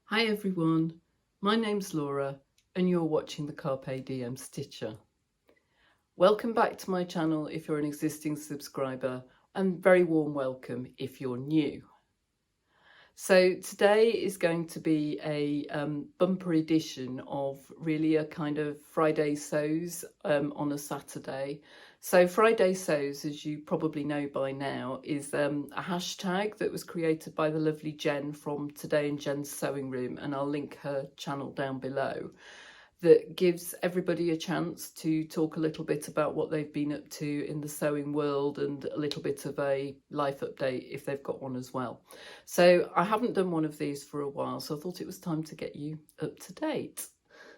Hi everyone, my name's Laura and you're watching the Carpe Diem Stitcher. Welcome back to my channel if you're an existing subscriber, and very warm welcome if you're new. So today is going to be a bumper edition of really a kind of Friday sews on a Saturday. So Friday sews, as you probably know by now, is a hashtag that was created by the lovely Jen from Today in Jen's Sewing Room, and I'll link her channel down below, that gives everybody a chance to talk a little bit about what they've been up to in the sewing world and a little bit of a life update if they've got one as well. So I haven't done one of these for a while, so I thought it was time to get you up to date.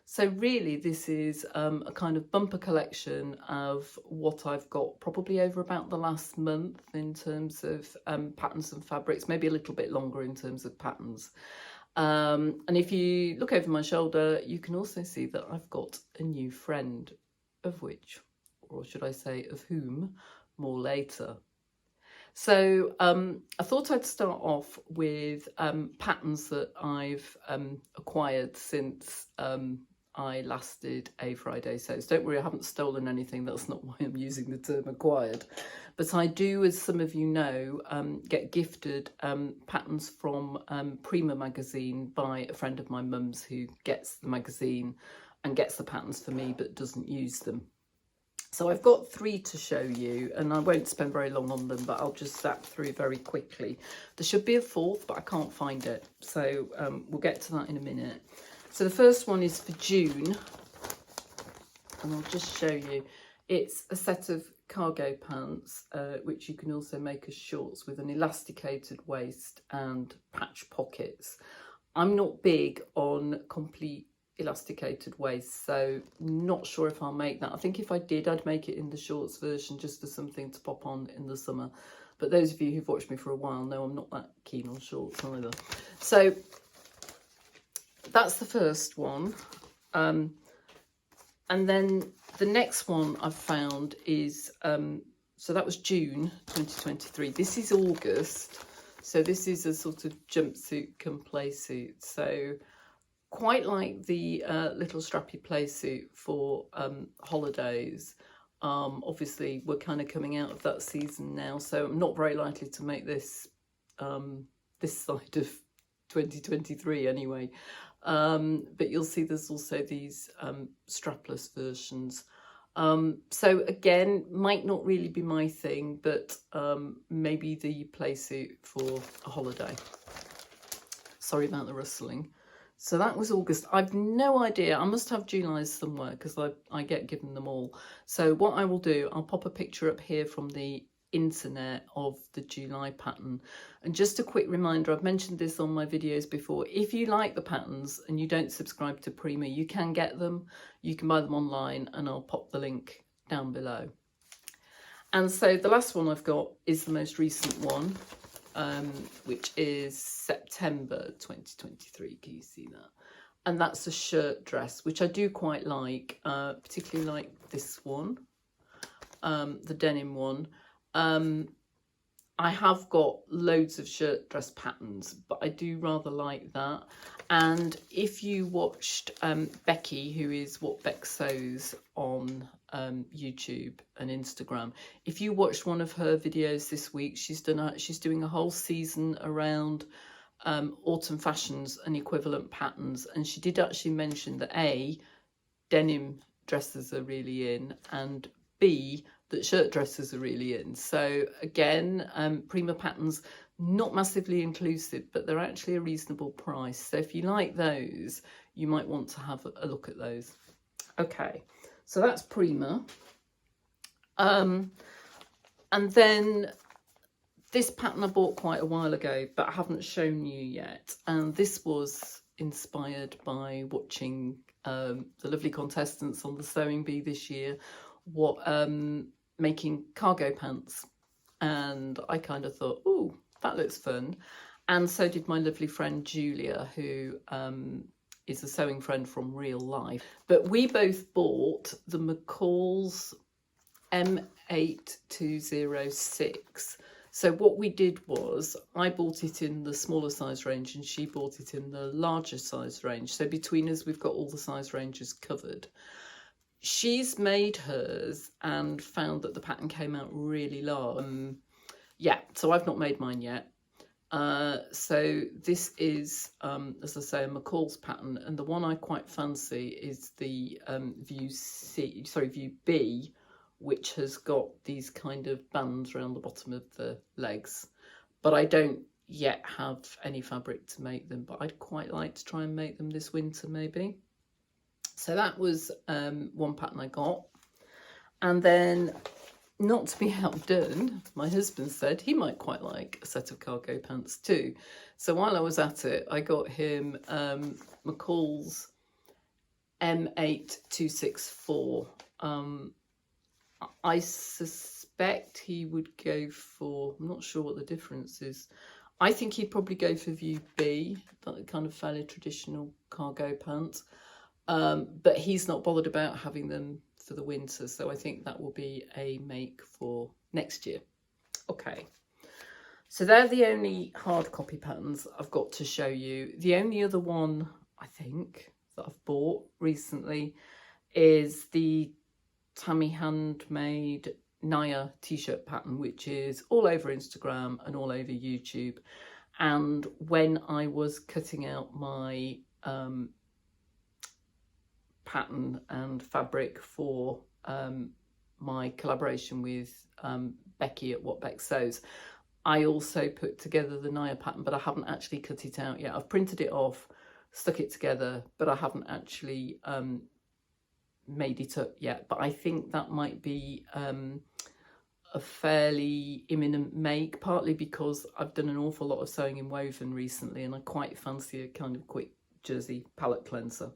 So really this is a kind of bumper collection of what I've got probably over about the last month in terms of patterns and fabrics, maybe a little bit longer in terms of patterns. And if you look over my shoulder, you can also see that I've got a new friend, of which, or should I say of whom, more later. So I thought I'd start off with patterns that I've acquired since I last did a Friday sews. Don't worry, I haven't stolen anything. That's not why I'm using the term acquired. But I do, as some of you know, get gifted patterns from Prima magazine by a friend of my mum's who gets the magazine and gets the patterns for me but doesn't use them. So I've got 3 to show you, and I won't spend very long on them, but I'll just zap through very quickly. There should be a 4th, but I can't find it. So we'll get to that in a minute. So the first one is for June, and I'll just show you. It's a set of cargo pants, which you can also make as shorts with an elasticated waist and patch pockets. I'm not big on complete elasticated waist, so not sure if I'll make that. I think if I did, I'd make it in the shorts version just for something to pop on in the summer. But those of you who've watched me for a while know I'm not that keen on shorts either. So that's the first one. And then the next one I've found is, so that was June 2023. This is August. So this is a sort of jumpsuit come play suit. So quite like the little strappy play suit for holidays. Obviously we're kind of coming out of that season now, so I'm not very likely to make this this side of 2023 anyway. But you'll see there's also these strapless versions. So again, might not really be my thing, but maybe the play suit for a holiday. Sorry about the rustling. So that was August. I've no idea. I must have July's somewhere because I get given them all. So what I will do, I'll pop a picture up here from the internet of the July pattern. And just a quick reminder, I've mentioned this on my videos before. If you like the patterns and you don't subscribe to Prima, you can get them. You can buy them online and I'll pop the link down below. And so the last one I've got is the most recent one, which is September 2023. Can you see that? And that's a shirt dress, which I do quite like, particularly like this one, the denim one. I have got loads of shirt dress patterns, but I do rather like that. And if you watched Becky, who is What Beck Sews on YouTube and Instagram, if you watched one of her videos this week, she's doing a whole season around autumn fashions and equivalent patterns, and she did actually mention that denim dresses are really in, and B, that shirt dresses are really in. So again, Prima patterns, not massively inclusive, but they're actually a reasonable price. So if you like those, you might want to have a look at those. Okay, so that's Prima. And then this pattern I bought quite a while ago, but I haven't shown you yet. And this was inspired by watching the lovely contestants on the Sewing Bee this year, making cargo pants, and I kind of thought, oh, that looks fun. And so did my lovely friend Julia, who is a sewing friend from real life. But we both bought the McCall's M8206. So what we did was I bought it in the smaller size range and she bought it in the larger size range. So between us, we've got all the size ranges covered. She's made hers and found that the pattern came out really large. Yeah, so I've not made mine yet. So this is, as I say, a McCall's pattern, and the one I quite fancy is the view B, which has got these kind of bands around the bottom of the legs. But I don't yet have any fabric to make them, but I'd quite like to try and make them this winter maybe. So that was one pattern I got. And then, not to be outdone, my husband said he might quite like a set of cargo pants too. So while I was at it, I got him McCall's M8264. I suspect he would go for, I'm not sure what the difference is. I think he'd probably go for view B, that kind of fairly traditional cargo pants. But he's not bothered about having them for the winter, so I think that will be a make for next year. Okay, so they're the only hard copy patterns I've got to show you. The only other one I think that I've bought recently is the Tammy handmade Naya t-shirt pattern, which is all over Instagram and all over YouTube. And when I was cutting out my pattern and fabric for my collaboration with Becky at What Beck Sews, I also put together the Naya pattern, but I haven't actually cut it out yet. I've printed it off, stuck it together, but I haven't actually made it up yet. But I think that might be a fairly imminent make, partly because I've done an awful lot of sewing in woven recently and I quite fancy a kind of quick jersey palette cleanser.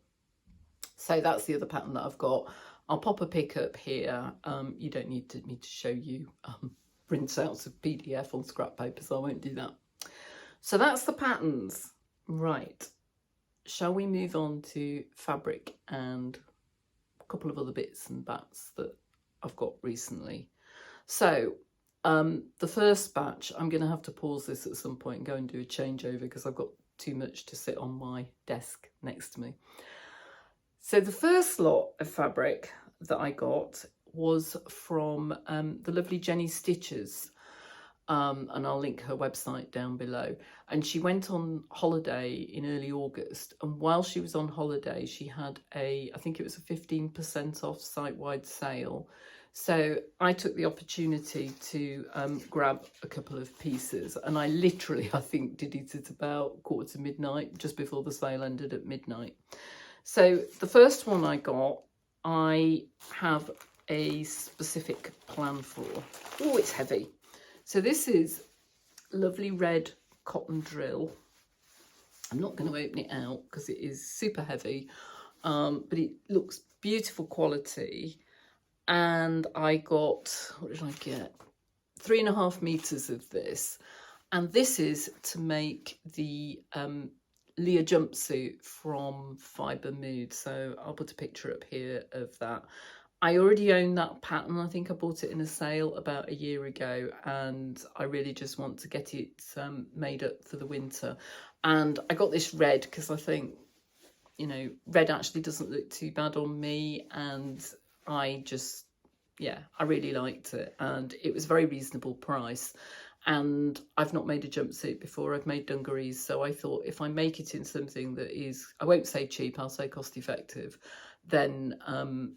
So that's the other pattern that I've got. I'll pop a pic up here. You don't need me to show you printouts of PDF on scrap paper, so I won't do that. So that's the patterns. Right, shall we move on to fabric and a couple of other bits and bats that I've got recently. So the first batch, I'm going to have to pause this at some point and go and do a changeover because I've got too much to sit on my desk next to me. So the first lot of fabric that I got was from the lovely Jenny Stitches, and I'll link her website down below. And she went on holiday in early August, and while she was on holiday she had I think it was a 15% off site-wide sale. So I took the opportunity to grab a couple of pieces, and I literally, I think, did it at about midnight, just before the sale ended at midnight. So the first one I got, I have a specific plan for. Oh, it's heavy. So this is lovely red cotton drill. I'm not going to open it out because it is super heavy, but it looks beautiful quality. And I got, what did I get? 3.5 meters of this. And this is to make the Leah jumpsuit from Fibre Mood. So I'll put a picture up here of that. I already own that pattern. I think I bought it in a sale about a year ago, and I really just want to get it made up for the winter. And I got this red because I think, you know, red actually doesn't look too bad on me, and I just, yeah, I really liked it, and it was a very reasonable price. And I've not made a jumpsuit before. I've made dungarees, so I thought if I make it in something that is, I won't say cheap, I'll say cost effective, then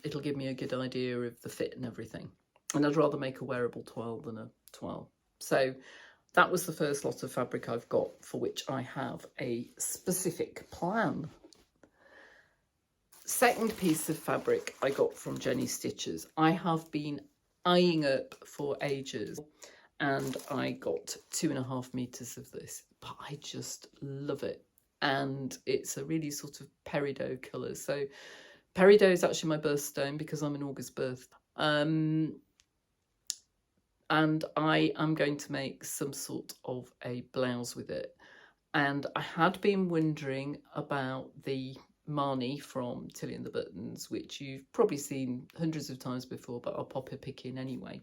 it'll give me a good idea of the fit and everything. And I'd rather make a wearable toile than a toile. So that was the first lot of fabric I've got, for which I have a specific plan. Second piece of fabric I got from Jenny Stitches. I have been eyeing up for ages, and I got 2.5 meters of this, but I just love it. And it's a really sort of peridot colour. So peridot is actually my birthstone because I'm an August birth. And I am going to make some sort of a blouse with it. And I had been wondering about the Marnie from Tilly and the Buttons, which you've probably seen hundreds of times before, but I'll pop a pic in anyway.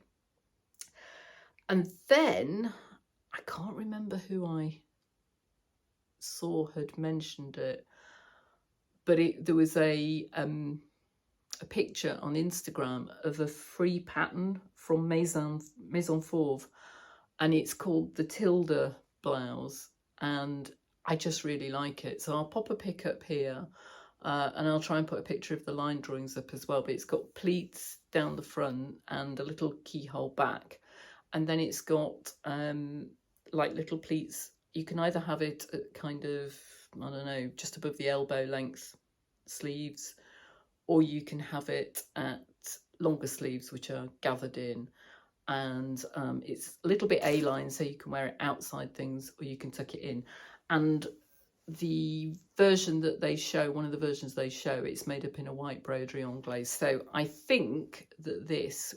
And then I can't remember who I saw had mentioned it, but there was a picture on Instagram of a free pattern from Maison Fauve, and it's called the Tilda blouse, and I just really like it. So I'll pop a pic up here, and I'll try and put a picture of the line drawings up as well, but it's got pleats down the front and a little keyhole back, and then it's got like little pleats. You can either have it at kind of, I don't know, just above the elbow length sleeves, or you can have it at longer sleeves, which are gathered in. And it's a little bit A-line, so you can wear it outside things, or you can tuck it in. And the version that they show, one of the versions they show, it's made up in a white broderie anglaise. So I think that this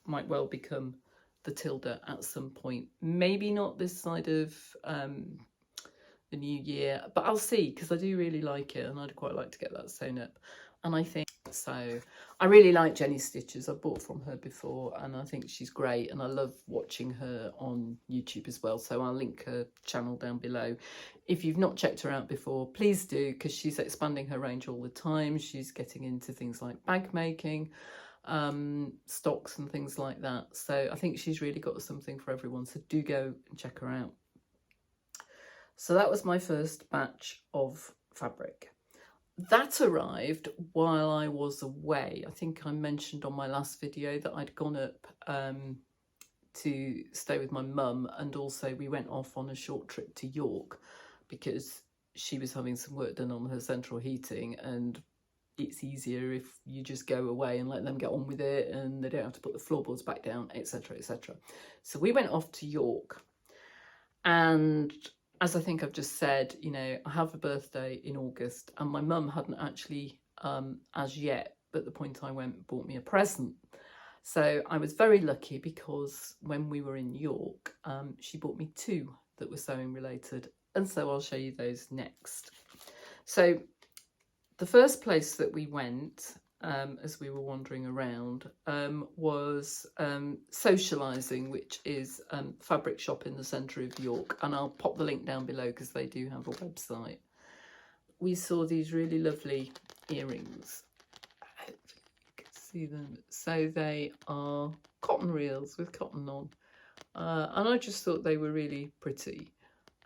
might well become the Tilda at some point. Maybe not this side of the new year, but I'll see, because I do really like it, and I'd quite like to get that sewn up. And I think so. I really like Jenny's stitches. I've bought from her before, and I think she's great, and I love watching her on YouTube as well. So I'll link her channel down below. If you've not checked her out before, please do, because she's expanding her range all the time. She's getting into things like bag making, stocks and things like that. So I think she's really got something for everyone. So do go and check her out. So that was my first batch of fabric. That arrived while I was away. I think I mentioned on my last video that I'd gone up to stay with my mum, and also we went off on a short trip to York because she was having some work done on her central heating, and it's easier if you just go away and let them get on with it, and they don't have to put the floorboards back down, etc, etc. So we went off to York, and as I think I've just said, you know, I have a birthday in August, and my mum hadn't actually, as yet, at the point I went, bought me a present. So I was very lucky, because when we were in York, she bought me two that were sewing related, and so I'll show you those next. So the first place that we went, as we were wandering around, was Socialising, which is a fabric shop in the centre of York, and I'll pop the link down below because they do have a website. We saw these really lovely earrings. Hopefully you can see them. So they are cotton reels with cotton on, and I just thought they were really pretty,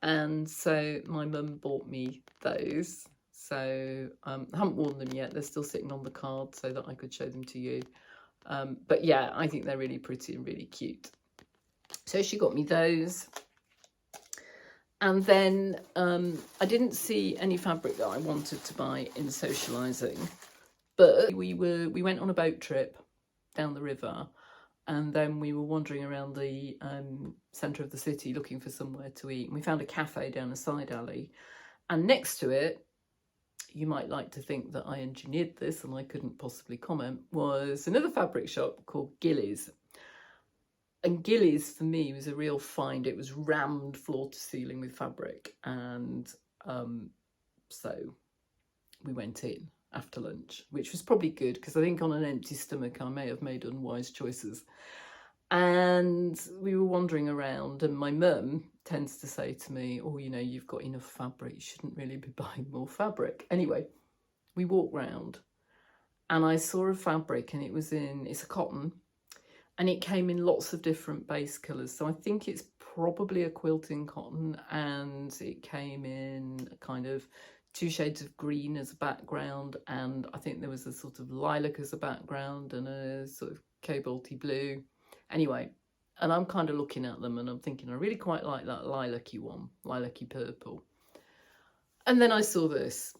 and so my mum bought me those. So I haven't worn them yet. They're still sitting on the card so that I could show them to you. But yeah, I think they're really pretty and really cute. So she got me those. And then I didn't see any fabric that I wanted to buy in Socialising. But we went on a boat trip down the river, and then we were wandering around the centre of the city looking for somewhere to eat. And we found a cafe down a side alley. And next to it, you might like to think that I engineered this and I couldn't possibly comment, was another fabric shop called Gillies. And Gillies for me was a real find. It was rammed floor to ceiling with fabric, and so we went in after lunch, which was probably good, because I think on an empty stomach I may have made unwise choices. And we were wandering around, and my mum tends to say to me, oh, you know, you've got enough fabric, you shouldn't really be buying more fabric. Anyway, we walked round, and I saw a fabric, and it's a cotton, and it came in lots of different base colours. So I think it's probably a quilting cotton, and it came in kind of 2 shades of green as a background, and I think there was a sort of lilac as a background and a sort of cobalty blue. Anyway, and I'm kind of looking at them and I'm thinking I really quite like that lilac-y one, lilac-y purple. And then I saw this.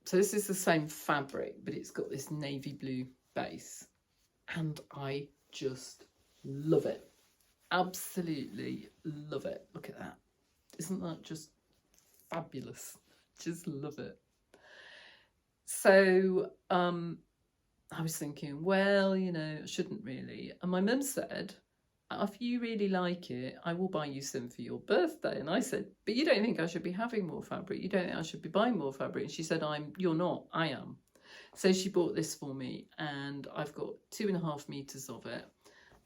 So this is the same fabric, but it's got this navy blue base, and I just love it. Absolutely love it. Look at that. Isn't that just fabulous? Just love it. So I was thinking, well, you know, I shouldn't really. And my mum said, if you really like it, I will buy you some for your birthday. And I said, but you don't think I should be having more fabric? You don't think I should be buying more fabric? And she said, you're not, I am. So she bought this for me, and I've got 2.5 meters of it.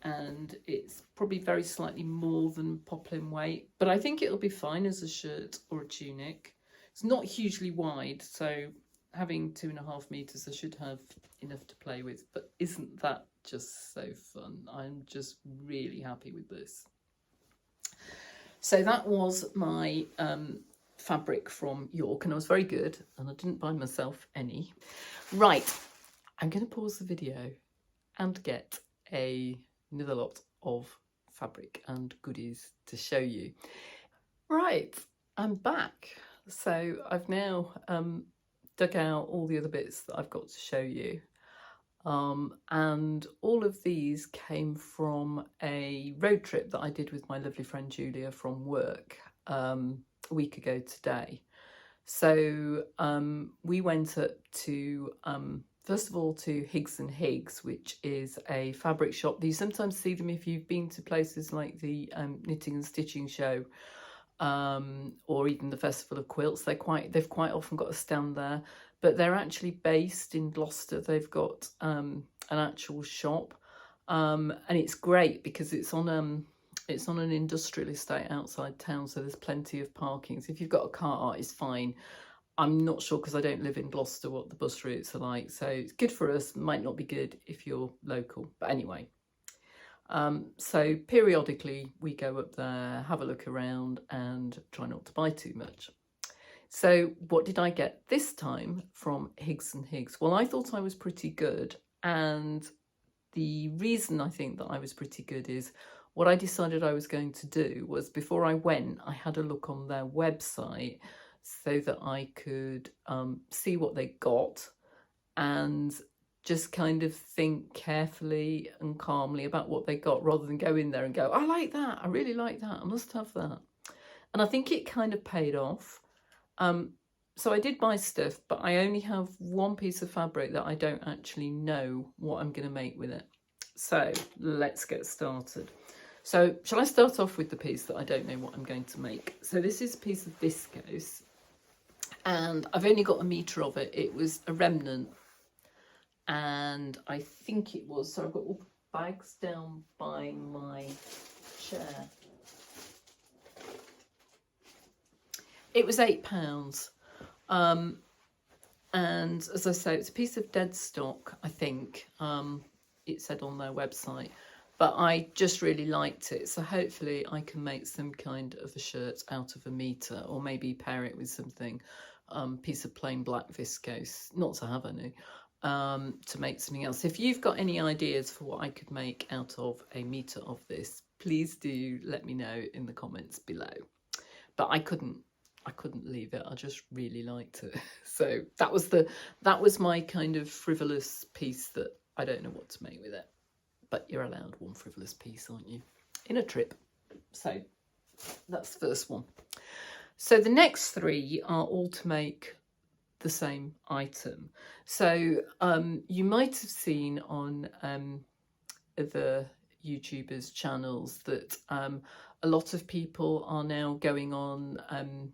and it's probably very slightly more than poplin weight, but I think it'll be fine as a shirt or a tunic. It's not hugely wide, so having 2.5 meters, I should have enough to play with. But isn't that just so fun? I'm just really happy with this. So that was my fabric from York, and I was very good, and I didn't buy myself any. Right, I'm going to pause the video and get another lot of fabric and goodies to show you. Right, I'm back. So I've now dug out all the other bits that I've got to show you. And all of these came from a road trip that I did with my lovely friend Julia from work a week ago today. So we went up to, first of all, to Higgs and Higgs, which is a fabric shop. You sometimes see them if you've been to places like the Knitting and Stitching Show, or even the Festival of Quilts. They've quite often got a stand there, but they're actually based in Gloucester. They've got an actual shop, and it's great because it's on an industrial estate outside town, so there's plenty of parking. So if you've got a car, it's fine. I'm not sure, because I don't live in Gloucester, what the bus routes are like, so it's good for us, might not be good if you're local, but anyway. So periodically we go up there, have a look around, and try not to buy too much. So what did I get this time from Higgs and Higgs? Well, I thought I was pretty good, and the reason I think that I was pretty good is what I decided I was going to do was, before I went, I had a look on their website so that I could see what they got and just kind of think carefully and calmly about what they got, rather than go in there and go, I like that, I really like that, I must have that. And I think it kind of paid off. So I did buy stuff, but I only have one piece of fabric that I don't actually know what I'm going to make with it. So let's get started. So shall I start off with the piece that I don't know what I'm going to make? So this is a piece of viscose, and I've only got 1 meter of it. It was a remnant, and I think it was, so I've got all the bags down by my chair. It was £8. And as I say, it's a piece of dead stock, I think. It said on their website, but I just really liked it. So hopefully I can make some kind of a shirt out of 1 meter, or maybe pair it with something, piece of plain black viscose, not to have any, to make something else. If you've got any ideas for what I could make out of 1 meter of this, please do let me know in the comments below. But I couldn't leave it. I just really liked it. So that was my kind of frivolous piece that I don't know what to make with it. But you're allowed one frivolous piece, aren't you, in a trip? So that's the first one. So the next 3 are all to make the same item. So you might have seen on other YouTubers' channels that a lot of people are now going on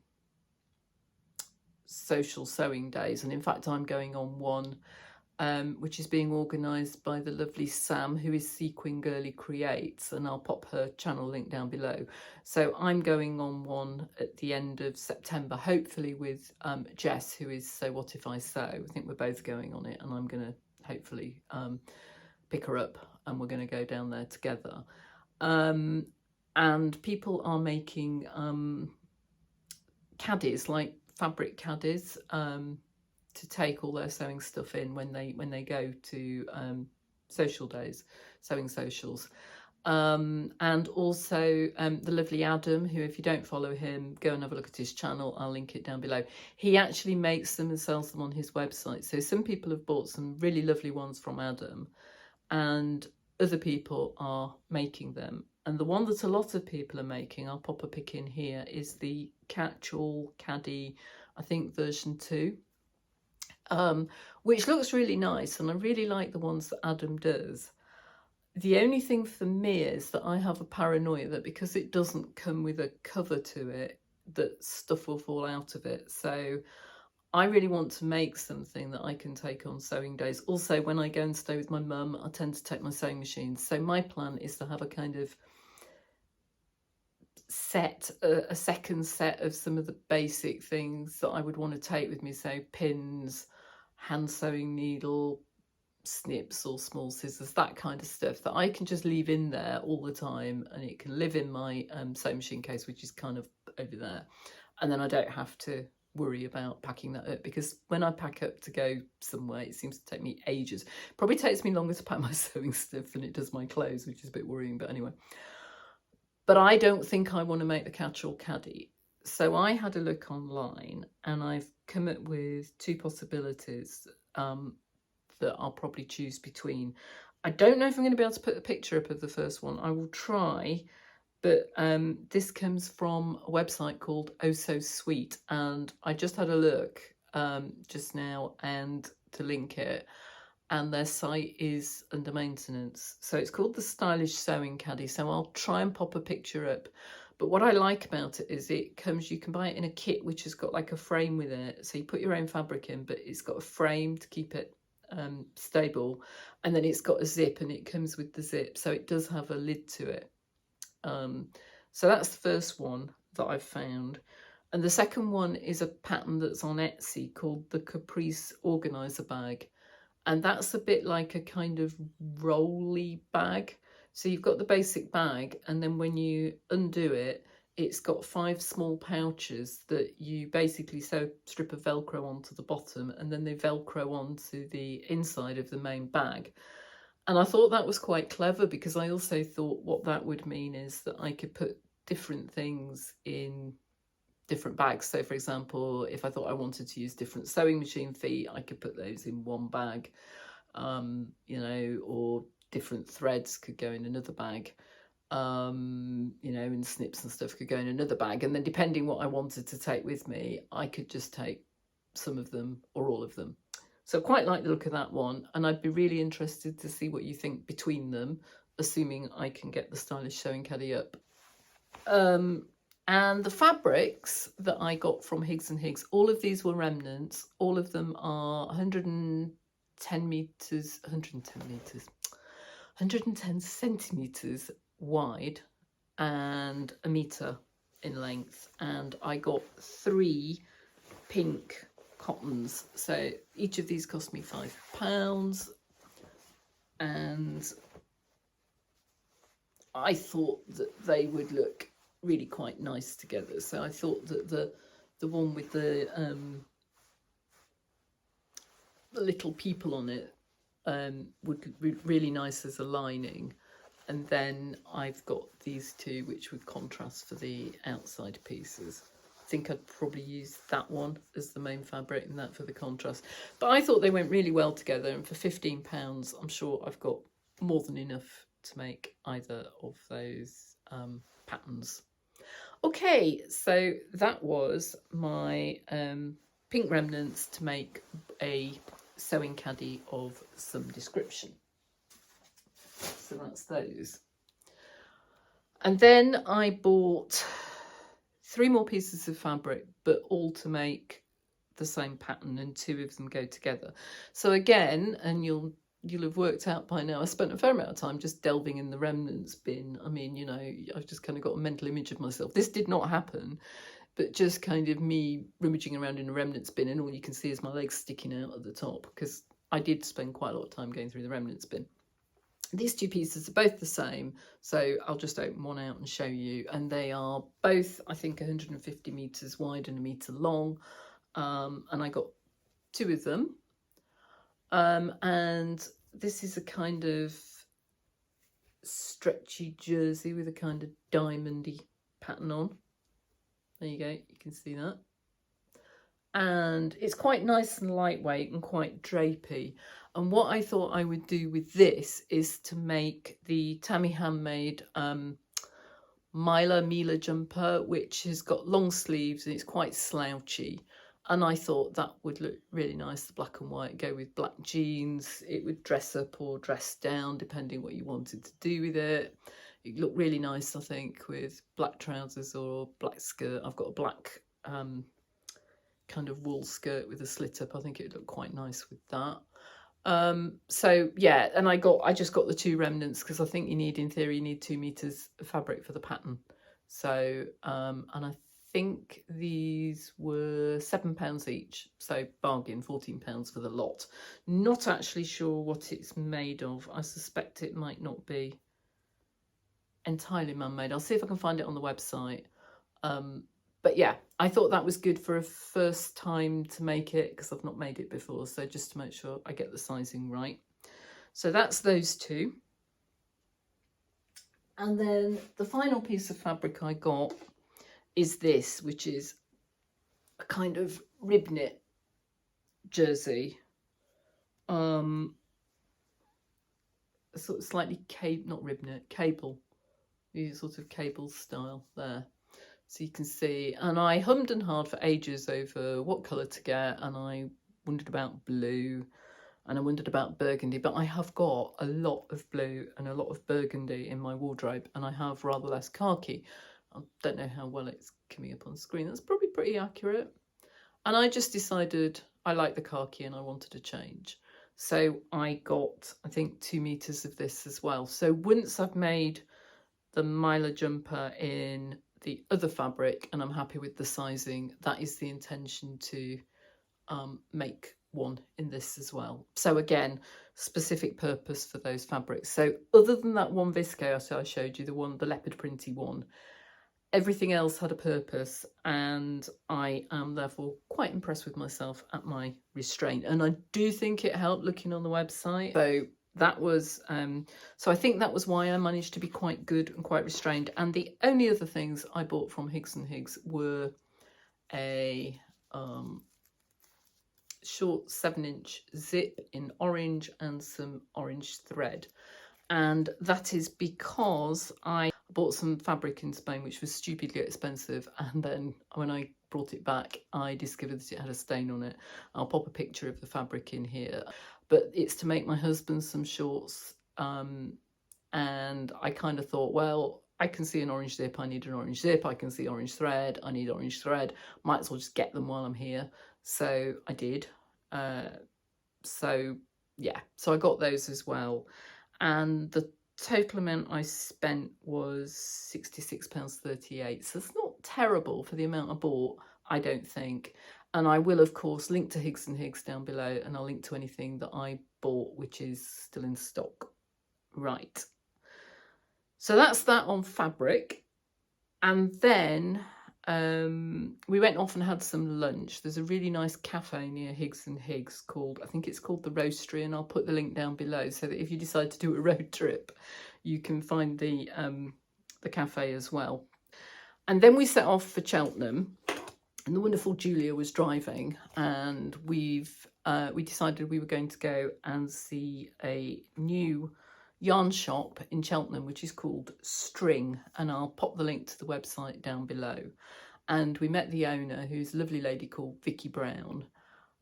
social sewing days, and in fact I'm going on one which is being organised by the lovely Sam, who is Sequin Girly Creates, and I'll pop her channel link down below. So I'm going on one at the end of September, hopefully with Jess, who is So What If I Sew. I think we're both going on it, and I'm going to hopefully pick her up, and we're going to go down there together. And people are making caddies, like fabric caddies, to take all their sewing stuff in when they go to social days, sewing socials. And also the lovely Adam, who, if you don't follow him, go and have a look at his channel. I'll link it down below. He actually makes them and sells them on his website. So some people have bought some really lovely ones from Adam, and other people are making them. And the one that a lot of people are making, I'll pop a pic in here, is the Catchall caddy, I think version 2. Which looks really nice, and I really like the ones that Adam does. The only thing for me is that I have a paranoia that because it doesn't come with a cover to it, that stuff will fall out of it. So I really want to make something that I can take on sewing days. Also, when I go and stay with my mum, I tend to take my sewing machine. So my plan is to have a kind of set, a second set of some of the basic things that I would want to take with me. So pins, hand sewing needle, snips or small scissors, that kind of stuff that I can just leave in there all the time, and it can live in my sewing machine case, which is kind of over there, and then I don't have to worry about packing that up, because when I pack up to go somewhere, it seems to take me ages. Probably takes me longer to pack my sewing stuff than it does my clothes, which is a bit worrying, but anyway. But I don't think I want to make the Catchall caddy. So I had a look online, and I've come up with two possibilities that I'll probably choose between. I don't know if I'm going to be able to put a picture up of the first one. I will try, but this comes from a website called Oh So Sweet, and I just had a look just now and to link it, and their site is under maintenance. So it's called the Stylish Sewing Caddy. So I'll try and pop a picture up. But what I like about it is it comes, you can buy it in a kit which has got like a frame with it. So you put your own fabric in, but it's got a frame to keep it stable. And then it's got a zip, and it comes with the zip. So it does have a lid to it. So that's the first one that I've found. And the second one is a pattern that's on Etsy called the Caprice Organizer Bag. And that's a bit like a kind of rolly bag. So you've got the basic bag, and then when you undo it, it's got 5 small pouches that you basically sew a strip of Velcro onto the bottom, and then they Velcro onto the inside of the main bag. And I thought that was quite clever, because I also thought what that would mean is that I could put different things in different bags. So for example, if I thought I wanted to use different sewing machine feet, I could put those in one bag, you know, or different threads could go in another bag, you know, and snips and stuff could go in another bag. And then depending what I wanted to take with me, I could just take some of them or all of them. So I quite like the look of that one, and I'd be really interested to see what you think between them, assuming I can get the Stylish Sewing Caddy up. And the fabrics that I got from Higgs and Higgs, all of these were remnants. All of them are 110 centimeters wide and a meter in length. And I got 3 pink cottons. So each of these cost me £5. And I thought that they would look really quite nice together. So I thought that the one with the little people on it would be really nice as a lining, and then I've got these two which would contrast for the outside pieces. I think I'd probably use that one as the main fabric and that for the contrast, but I thought they went really well together, and for £15 I'm sure I've got more than enough to make either of those patterns. Okay, so that was my pink remnants to make a sewing caddy of some description. So that's those. And then I bought 3 more pieces of fabric, but all to make the same pattern, and 2 of them go together. So again, and you'll have worked out by now, I spent a fair amount of time just delving in the remnants bin. I mean, you know, I've just kind of got a mental image of myself. This did not happen, but just kind of me rummaging around in a remnants bin, and all you can see is my legs sticking out at the top, because I did spend quite a lot of time going through the remnants bin. These 2 pieces are both the same, so I'll just open one out and show you. And they are both, I think, 150 meters wide and a meter long. And I got 2 of them. And this is a kind of stretchy jersey with a kind of diamondy pattern on. There you go, you can see that. And it's quite nice and lightweight and quite drapey. And what I thought I would do with this is to make the Tammy Handmade Mila jumper, which has got long sleeves and it's quite slouchy. And I thought that would look really nice, the black and white, go with black jeans. It would dress up or dress down, depending what you wanted to do with it. It looked really nice, I think, with black trousers or black skirt. I've got a black kind of wool skirt with a slit up. I think it would look quite nice with that. So yeah, and I just got the 2 remnants because I think in theory you need 2 meters of fabric for the pattern. So and I think these were £7 each, so bargain, £14 for the lot. Not actually sure what it's made of. I suspect it might not be entirely man-made. I'll see if I can find it on the website. But yeah, I thought that was good for a first time to make it because I've not made it before. So just to make sure I get the sizing right. So that's those 2. And then the final piece of fabric I got is this, which is a kind of rib knit jersey. Sort of slightly not rib knit, cable. These sort of cable style there. So you can see, and I hummed and hawed for ages over what colour to get, and I wondered about blue, and I wondered about burgundy, but I have got a lot of blue and a lot of burgundy in my wardrobe, and I have rather less khaki. I don't know how well it's coming up on screen. That's probably pretty accurate. And I just decided I like the khaki and I wanted to change. So I got, I think, 2 meters of this as well. So once I've made the Myla jumper in the other fabric and I'm happy with the sizing, that is the intention to make one in this as well. So again, specific purpose for those fabrics. So other than that one viscose I showed you, the leopard printy one, everything else had a purpose, and I am therefore quite impressed with myself at my restraint. And I do think it helped looking on the website. So that was so I think that was why I managed to be quite good and quite restrained. And the only other things I bought from Higgs and Higgs were a short 7-inch zip in orange and some orange thread. And that is because I bought some fabric in Spain which was stupidly expensive, and then when I brought it back I discovered that it had a stain on it. I'll pop a picture of the fabric in here, but it's to make my husband some shorts, and I kind of thought, well, I can see an orange zip, I need an orange zip, I can see orange thread, I need orange thread, might as well just get them while I'm here. So I did. So yeah, so I got those as well, and the total amount I spent was £66.38. So it's not terrible for the amount I bought, I don't think. And I will, of course, link to Higgs and Higgs down below, and I'll link to anything that I bought which is still in stock. Right. So that's that on fabric. And then we went off and had some lunch. There's a really nice cafe near Higgs and Higgs called, I think it's called the Roastery, and I'll put the link down below so that if you decide to do a road trip, you can find the cafe as well. And then we set off for Cheltenham, and the wonderful Julia was driving, and we decided we were going to go and see a new yarn shop in Cheltenham which is called String, and I'll pop the link to the website down below. And we met the owner, who's a lovely lady called Vicky Brown,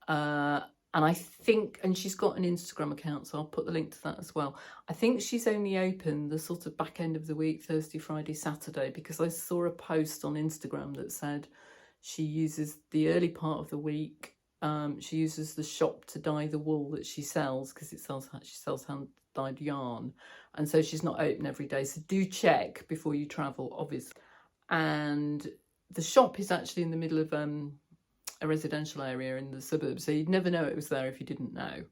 and I think, and she's got an Instagram account, so I'll put the link to that as well. I think she's only open the sort of back end of the week, Thursday, Friday, Saturday, because I saw a post on Instagram that said she uses the early part of the week. She uses the shop to dye the wool that she sells, because she sells hand dyed yarn, and so she's not open every day. So do check before you travel, obviously. And the shop is actually in the middle of a residential area in the suburbs, so you'd never know it was there if you didn't know.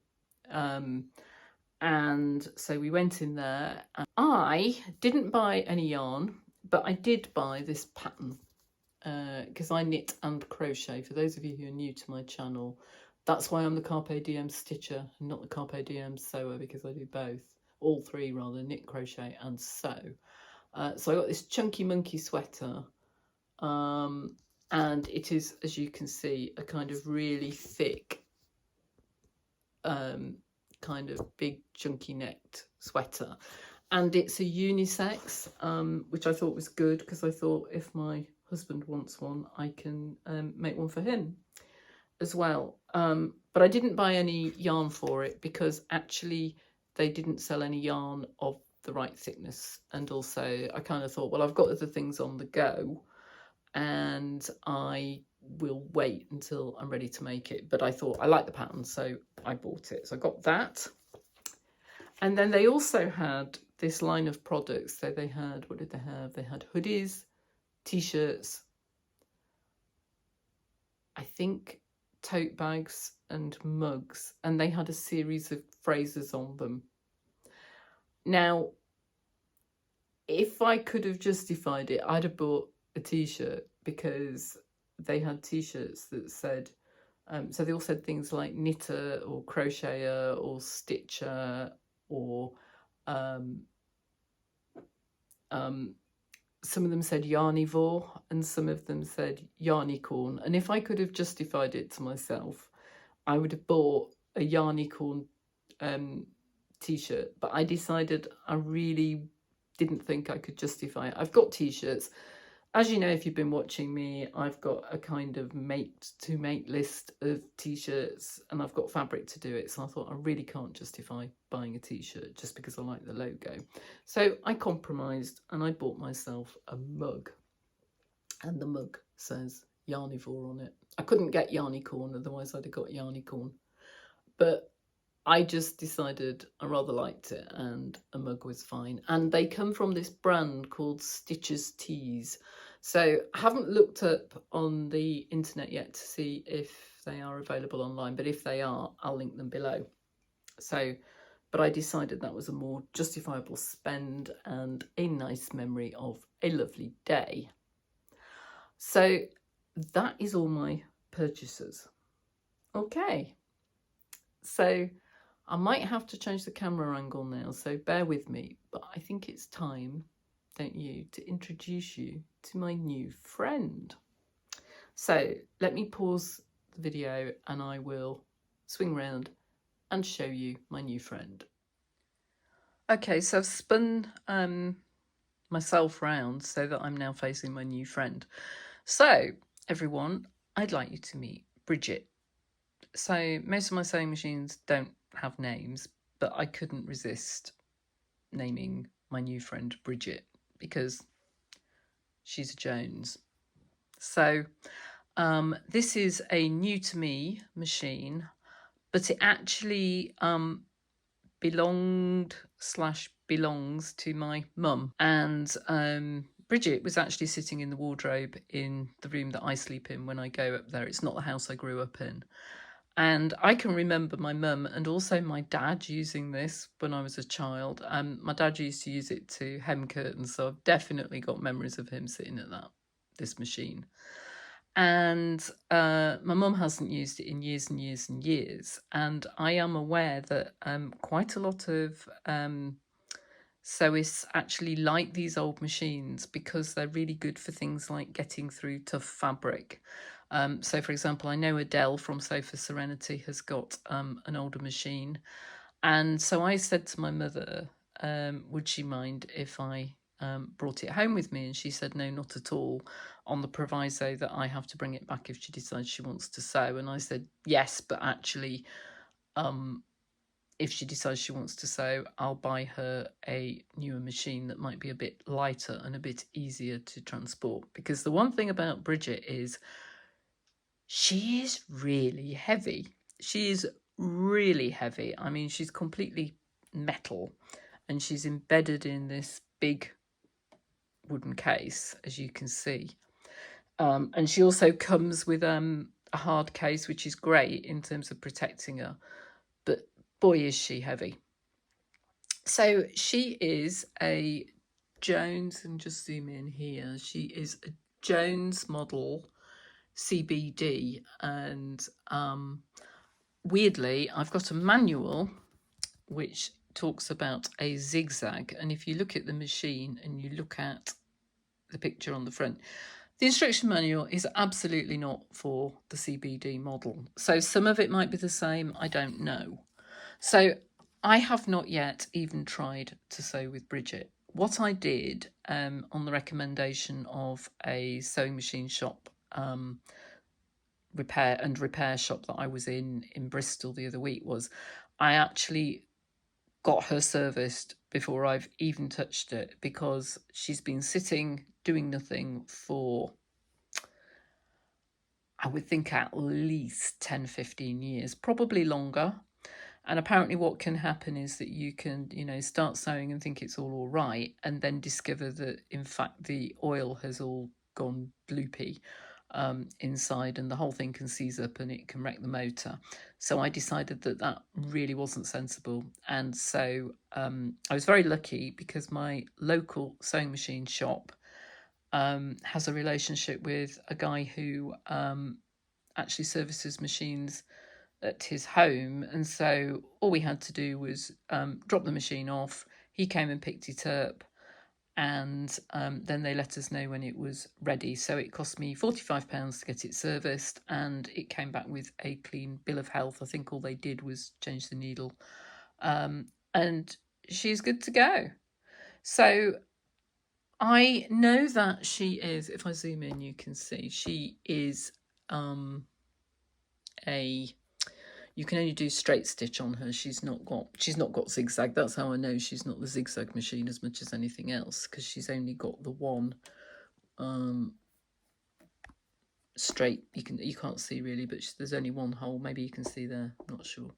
And so we went in there, and I didn't buy any yarn, but I did buy this pattern because I knit and crochet. For those of you who are new to my channel, that's why I'm the Carpe Diem stitcher and not the Carpe Diem sewer, because I do both, all three rather, knit, crochet and sew. So I got this chunky monkey sweater, and it is, as you can see, a kind of really thick, kind of big chunky necked sweater. And it's a unisex, which I thought was good, because I thought if my husband wants one, I can make one for him as well. But I didn't buy any yarn for it, because actually they didn't sell any yarn of the right thickness. And also I kind of thought, well, I've got other things on the go, and I will wait until I'm ready to make it. But I thought I like the pattern, so I bought it. So I got that. And then they also had this line of products. So they had, what did they have? They had hoodies, t-shirts, I think tote bags and mugs. And they had a series of phrases on them. Now, if I could have justified it, I'd have bought a t-shirt, because they had t-shirts that said, so they all said things like knitter or crocheter or stitcher, or some of them said yarnivore and some of them said yarnicorn. And if I could have justified it to myself, I would have bought a yarnicorn t-shirt. But I decided I really didn't think I could justify it. I've got t-shirts. As you know, if you've been watching me, I've got a kind of mate to mate list of t-shirts, and I've got fabric to do it. So I thought I really can't justify buying a t-shirt just because I like the logo. So I compromised and I bought myself a mug. And the mug says yarnivore on it. I couldn't get yarnicorn, otherwise I'd have got yarnicorn. But I just decided I rather liked it, and a mug was fine. And they come from this brand called Stitcher's Tease. So I haven't looked up on the internet yet to see if they are available online, but if they are, I'll link them below. So, but I decided that was a more justifiable spend and a nice memory of a lovely day. So that is all my purchases. Okay, so I might have to change the camera angle now, so bear with me, but I think it's time, don't you, to introduce you to my new friend. So let me pause the video and I will swing round and show you my new friend. Okay, so I've spun myself round so that I'm now facing my new friend. So everyone, I'd like you to meet Bridget. So most of my sewing machines don't have names, but I couldn't resist naming my new friend Bridget because she's a Jones. So this is a new to me machine, but it actually belongs to my mum. And Bridget was actually sitting in the wardrobe in the room that I sleep in when I go up there. It's not the house I grew up in. And I can remember my mum and also my dad using this when I was a child. My dad used to use it to hem curtains, so I've definitely got memories of him sitting at this machine. And my mum hasn't used it in years and years and years. And I am aware that quite a lot of sewists actually like these old machines because they're really good for things like getting through tough fabric. So, for example, I know Adele from Sofa Serenity has got an older machine. And so I said to my mother, would she mind if I brought it home with me? And she said, no, not at all, on the proviso that I have to bring it back if she decides she wants to sew. And I said, yes, but actually, if she decides she wants to sew, I'll buy her a newer machine that might be a bit lighter and a bit easier to transport. Because the one thing about Bridget is she is really heavy. She is really heavy. I mean, she's completely metal and she's embedded in this big wooden case, as you can see. And she also comes with a hard case, which is great in terms of protecting her. But boy, is she heavy. So she is a Jones, and just zoom in here. She is a Jones model CBD, and weirdly I've got a manual which talks about a zigzag, and if you look at the machine and you look at the picture on the front, the instruction manual is absolutely not for the CBD model. So some of it might be the same, I don't know. So I have not yet even tried to sew with Bridget. What I did on the recommendation of a sewing machine shop repair shop that I was in Bristol the other week was I actually got her serviced before I've even touched it, because she's been sitting doing nothing for, I would think at least 10, 15 years, probably longer. And apparently what can happen is that you can, start sewing and think it's all right, and then discover that, in fact, the oil has all gone bloopy inside, and the whole thing can seize up and it can wreck the motor. So I decided that that really wasn't sensible. And so I was very lucky because my local sewing machine shop has a relationship with a guy who actually services machines at his home, and so all we had to do was drop the machine off. He came and picked it up, and then they let us know when it was ready. So it cost me £45 to get it serviced, and it came back with a clean bill of health. I think all they did was change the needle, and she's good to go. So I know that she is, if I zoom in, you can see she is you can only do straight stitch on her. She's not got zigzag. That's how I know she's not the zigzag machine as much as anything else, because she's only got the one straight. You can't see really, but there's only one hole. Maybe you can see there. I'm not sure.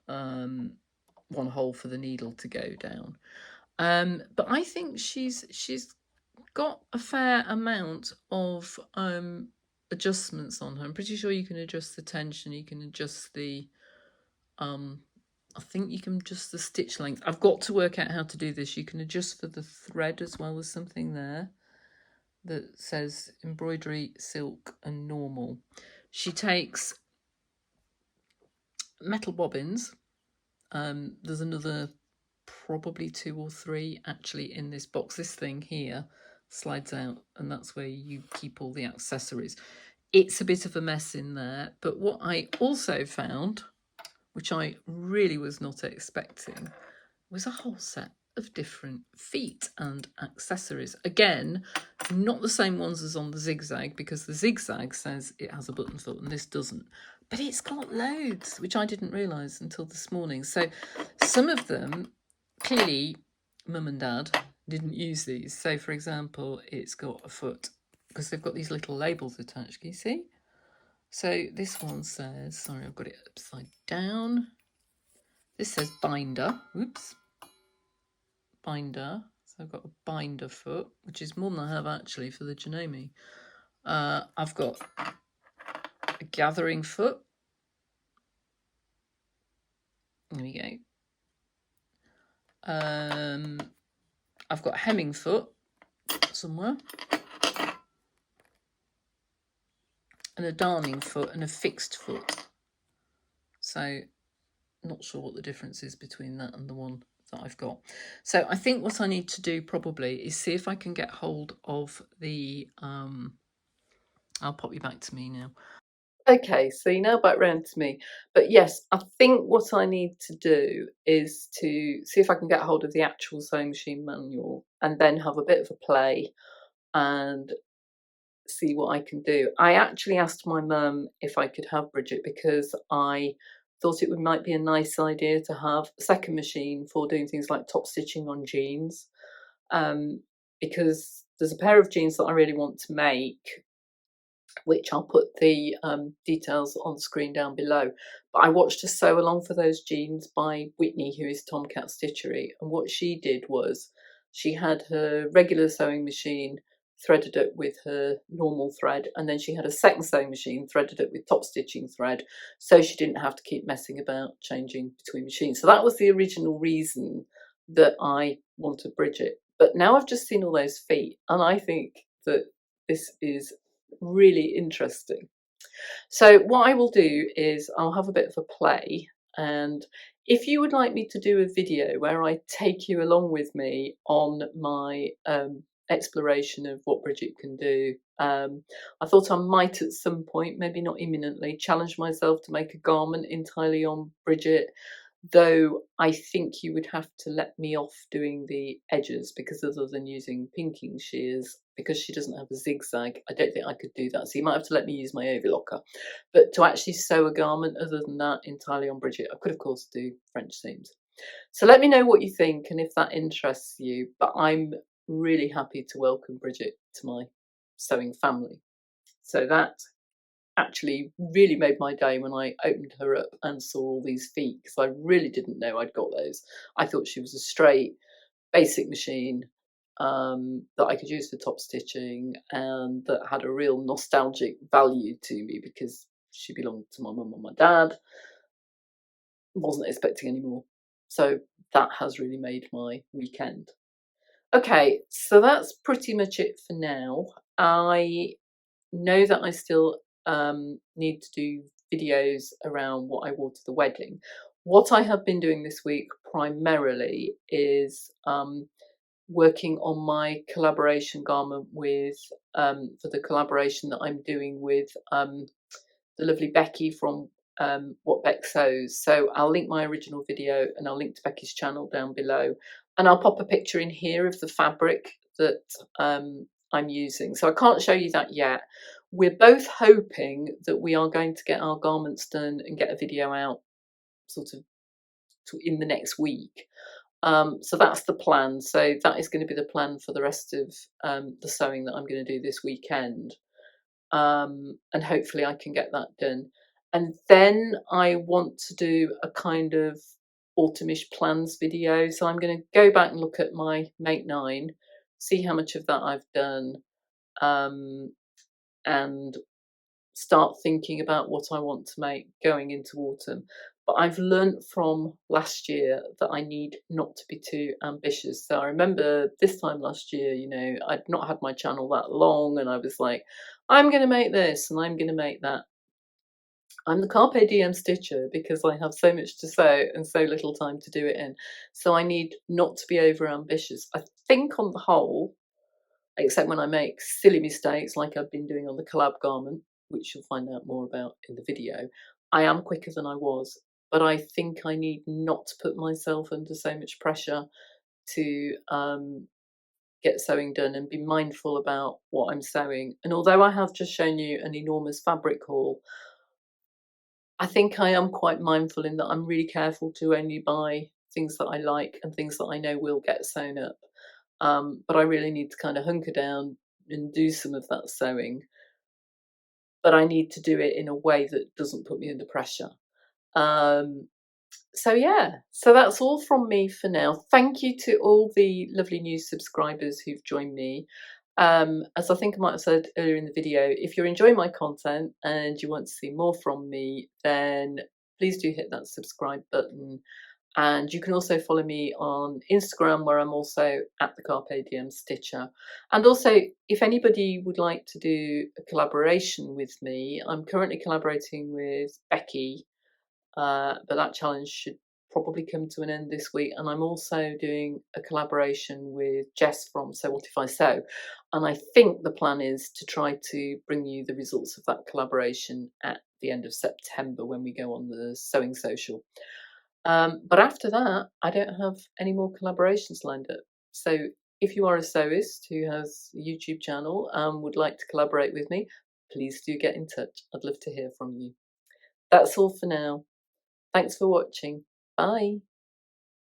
One hole for the needle to go down. But I think she's got a fair amount of adjustments on her. I'm pretty sure you can adjust the tension. You can adjust the I think you can adjust the stitch length. I've got to work out how to do this. You can adjust for the thread as well. There's something there that says embroidery, silk and normal. She takes metal bobbins. There's another probably 2 or 3 actually in this box. This thing here slides out, and that's where you keep all the accessories. It's a bit of a mess in there, but what I also found, which I really was not expecting, was a whole set of different feet and accessories. Again, not the same ones as on the zigzag, because the zigzag says it has a button foot and this doesn't. But it's got loads, which I didn't realise until this morning. So some of them, clearly, Mum and Dad didn't use these. So, for example, it's got a foot, because they've got these little labels attached. Can you see? So this one says, sorry, I've got it upside down. This says binder. Oops. Binder. So I've got a binder foot, which is more than I have actually for the Janome. I've got a gathering foot. There we go. I've got a hemming foot somewhere, and a darning foot and a fixed foot. So not sure what the difference is between that and the one that I've got. So I think what I need to do probably is see if I can get hold of the I'll pop you back to me now. Okay, so you're now back round to me. But yes, I think what I need to do is to see if I can get hold of the actual sewing machine manual, and then have a bit of a play and see what I can do. I actually asked my mum if I could have Bridget, because I thought it might be a nice idea to have a second machine for doing things like top stitching on jeans, because there's a pair of jeans that I really want to make, which I'll put the details on screen down below. But I watched her sew along for those jeans by Whitney, who is Tomcat Stitchery, and what she did was she had her regular sewing machine threaded it with her normal thread, and then she had a second sewing machine threaded it with top stitching thread, so she didn't have to keep messing about changing between machines. So that was the original reason that I wanted Bridget. But now I've just seen all those feet, and I think that this is really interesting. So what I will do is I'll have a bit of a play, and if you would like me to do a video where I take you along with me on my exploration of what Bridget can do, I thought I might at some point, maybe not imminently, challenge myself to make a garment entirely on Bridget, though I think you would have to let me off doing the edges, because other than using pinking shears, because she doesn't have a zigzag, I don't think I could do that. So you might have to let me use my overlocker. But to actually sew a garment other than that entirely on Bridget, I could of course do French seams. So let me know what you think and if that interests you. But I'm really happy to welcome Bridget to my sewing family. So that actually really made my day when I opened her up and saw all these feet, because I really didn't know I'd got those. I thought she was a straight basic machine that I could use for top stitching, and that had a real nostalgic value to me because she belonged to my mum and my dad. Wasn't expecting any more. So that has really made my weekend. Okay, so that's pretty much it for now. I know that I still need to do videos around what I wore to the wedding. What I have been doing this week primarily is working on my collaboration garment with for the collaboration that I'm doing with the lovely Becky from What Beck Sews. So I'll link my original video and I'll link to Becky's channel down below, and I'll pop a picture in here of the fabric that I'm using. So I can't show you that yet. We're both hoping that we are going to get our garments done and get a video out sort of in the next week. So that's the plan. So that is going to be the plan for the rest of the sewing that I'm going to do this weekend. And hopefully I can get that done. And then I want to do a kind of autumnish plans video. So I'm going to go back and look at my Make 9, see how much of that I've done, and start thinking about what I want to make going into autumn. But I've learnt from last year that I need not to be too ambitious. So I remember this time last year, you know, I'd not had my channel that long, and I was like, I'm going to make this and I'm going to make that. I'm the carpe diem stitcher because I have so much to sew and so little time to do it in. So I need not to be over ambitious. I think on the whole, except when I make silly mistakes like I've been doing on the collab garment, which you'll find out more about in the video, I am quicker than I was. But I think I need not to put myself under so much pressure to get sewing done and be mindful about what I'm sewing. And although I have just shown you an enormous fabric haul, I think I am quite mindful in that I'm really careful to only buy things that I like and things that I know will get sewn up. But I really need to kind of hunker down and do some of that sewing. But I need to do it in a way that doesn't put me under pressure. So yeah, so that's all from me for now. Thank you to all the lovely new subscribers who've joined me. As I think I might have said earlier in the video, if you're enjoying my content and you want to see more from me, then please do hit that subscribe button. And you can also follow me on Instagram, where I'm also at the Carpe Diem Stitcher. And also, if anybody would like to do a collaboration with me, I'm currently collaborating with Becky, but that challenge should probably come to an end this week. And I'm also doing a collaboration with Jess from So What If I Sew. And I think the plan is to try to bring you the results of that collaboration at the end of September when we go on the Sewing Social. But after that, I don't have any more collaborations lined up. So if you are a sewist who has a YouTube channel and would like to collaborate with me, please do get in touch. I'd love to hear from you. That's all for now. Thanks for watching. Bye.